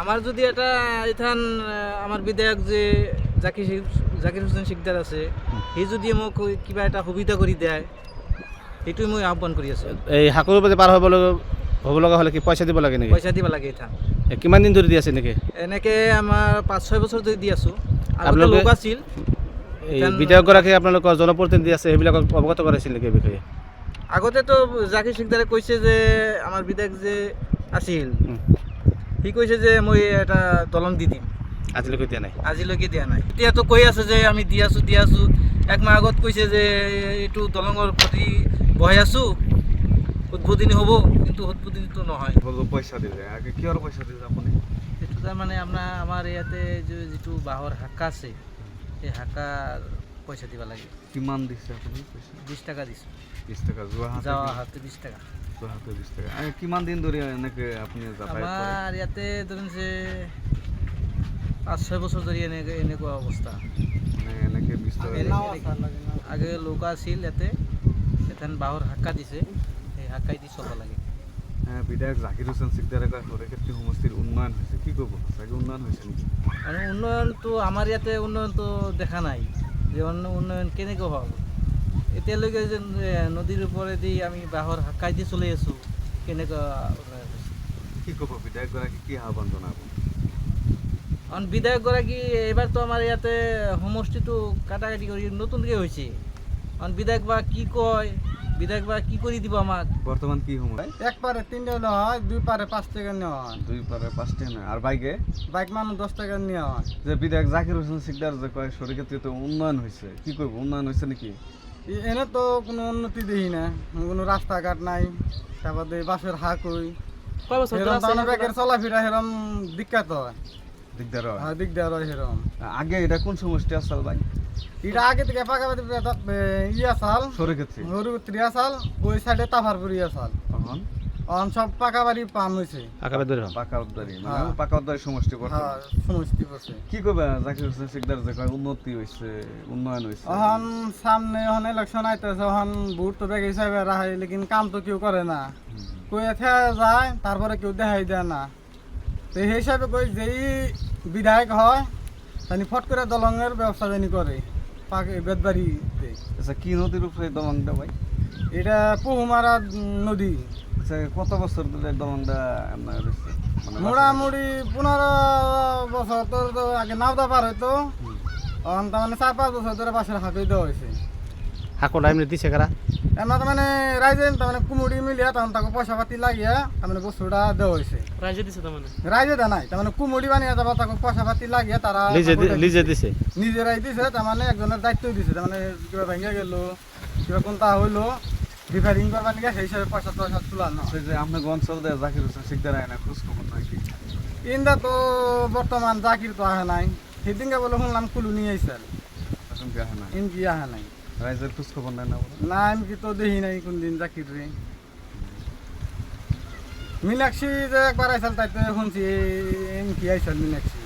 আমার যদি এটা এখান আমার বিধায়ক যে জাকির হোসেন শিকদার আছে সি যদি মোক কিবা এটা সুবিধা কৰি দেয় সেইটোৱে মই আহ্বান কৰি আছোঁ। এই হাকুৰ পৰা পাৰ হ'ব লগা হ'লে কি পইচা দিব লাগে নেকি? পইচা দিব লাগে এখান। কিমান দিন ধৰি দি আছে নেকি? এনেকৈ আমাৰ 5-6 বছৰ ধৰি দি আছোঁ। আগতে আপোনালোকে লোক আছিল। এই বিধায়কগৰাকী আপোনালোকৰ জনপ্ৰতিনিধি আছে সেইবিলাকক অৱগত কৰাইছিল নেকি এই বিষয়ে? আগতেতো জাকিৰ শিকদাৰে কৈছে যে আমাৰ বিধায়ক যে আছিল সি কৈছে যে মই এটা দলং দি দিম। আজিলৈকে দিয়া নাই? আজিলৈকে দিয়া নাই। এতিয়াতো কৈ আছে যে আমি দি আছোঁ। একমাহ আগত কৈছে যে এইটো দলঙৰ প্ৰতি বহাই আছোঁ, উদ্বোধনী হ'ব, কিন্তু উদ্বোধনীটো নহয়। পইচা দিলে আগে কিহৰ পইচা দিলে আপুনি? সেইটো তাৰমানে আমাৰ ইয়াতে যিটো বাঁহৰ হাক্কা আছে সেই হাক্কাৰ পইচা দিব লাগে। কিমান দিছে আপুনি পইচা? 20 টাকা দিছোঁ। 20 টাকা যোৱা হাতে 20 টাকা। 20 টাকা। কিমান দিন ধৰি এনেকৈ আপুনি যাতায়াত কৰে? আমাৰ ইয়াতে ধরুন যে 5-6 বছর ধরে এনেকুৱা অৱস্থা। মানে এনেকৈ 20 টাকা আগে লোক আছিল ইয়াতে, এখন বাঁহৰ হাক্কা দিছে, সেই হাক্কাই দি চলাব লাগে। বিধায়ক জাকিৰ হোসেন শিকদাৰে কয় সৰুক্ষেত্ৰী সমষ্টিৰ উন্নয়ন হৈছে, কি ক'ব? চাগে উন্নয়ন হৈছে নেকি? মানে উন্নয়নটো আমাৰ ইয়াতে উন্নয়নটো দেখা নাই যে উন্নয়ন কেনেকৈ হ'ল। এতিয়ালৈকে যে নদীৰ ওপৰেদি আমি বাঁহৰ হাক্কাই দি চলি আছোঁ, কেনেকুৱা উন্নয়ন হৈছে। কি ক'ব বিধায়কগৰাকী, কি আহ্বান জনাব? কাৰণ বিধায়কগৰাকী এইবাৰতো আমাৰ ইয়াতে সমষ্টিটো কাটাকাটি কৰি নতুনকৈ হৈছে। কাৰণ বিধায়ক বা কি কয়, বিধায়ক বা কি কৰি দিব আমাক। বর্তমান কি সময়? এক পারে 3 টাকা নেওয়া হয়, 2 পারে 5 টাকা নেওয়া হয়। 2 পারে 5 টাকা নয়, আর বাইকে বাইক মানুষ 10 টাকা নেওয়া হয়। যে বিধায়ক জাকির হোসেন শিকদার যে কয় সরকারিতে উন্নয়ন হয়েছে, কি করবো? উন্নয়ন হয়েছে নাকি? এনে তো কোনো উন্নতি দেখি না, কোনো রাস্তাঘাট নাই, তারপরে বাসের হাক হই ব্যাগের চলাফেরা হেরম দিক্কাত হয়, দিকদার হয়। হ্যাঁ দিকদার হয় হেরম। আগে এটা কোন সমষ্টি আসল ভাই? এটা আগে থেকে পাকাপাতি ইয়া সাল সরকারি হরুত্রি আসাল, ওই সাইডে তাফারপুরি আসাল, তখন অন সব পাকা বাড়ি পান হয়েছে। পাকা উদ্দারি, মানে পাকা উদ্দারি সমষ্টি করতে। হ্যাঁ সমষ্টি করছে। কি করবে জাকির হোসেন শিকদার যে কয় উন্নতি হয়েছে, উন্নয়ন হয়েছে? এখন সামনে এখন ইলেকশন আইতেছে, এখন ভোট তো ব্যাগ হিসাবে রাখাই, লেকিন কাম তো কেউ করে না। কই এথে যায়, তারপরে কেউ দেখাই দেয় না। তো সেই হিসাবে কই যেই বিধায়ক হয় তানি ফট করে দলঙের ব্যবস্থা জানি করে পাকে বেদবাড়িতে। আচ্ছা, কি নদীর উপরে দলংটা ভাই? এটা বহুমারা নদী। আচ্ছা, কত বছর ধরে দলংটা আপনার হয়েছে? মানে মোটামুটি 15 বছর তো আগে নাওদা পার হইতো, এখন তার মানে 4-5 বছর ধরে বাসের হাঁকই দেওয়া হয়েছে। হাকুটা এমনি দিছে কারা? এমন তার মানে রাইজে তার মানে কুমুড়ি মিলিয়া তখন তাকে পয়সা পাতি লাগিয়া তার মানে বস্তুটা দেওয়া হয়েছে। রাইজে দেয় নাই, তার মানে কুমুড়ি বানিয়ে যাবা তাকে পয়সা পাতি লাগিয়া তারা লিজে দিছে? নিজেরাই দিছে, তার মানে একজনের দায়িত্ব দিছে। তার মানে কিবা ভেঙে গেল, কিবা কোনটা হইলো, রিপেয়ারিং করবার নিয়ে সেই হিসাবে পয়সা টয়সা তুলানো। এই যে আপনার অঞ্চল দেয় জাকির হোসেন শিকদার আয় না, খোঁজ খবর নাই কি? ইন্দা তো বর্তমান জাকির তো আহে নাই, সেদিনকে বলে শুনলাম কুলু নিয়ে আইসাল, এখন কি আহে না? ইনকি আহে নাই। রাইজের খোঁজ খবর নাই না বলে? না এমকি তো দেখি নাই কোনদিন জাকির রে। মীনাক্ষী যে একবার আইসাল তাই তো শুনছি এমকি আইসাল মীনাক্ষী।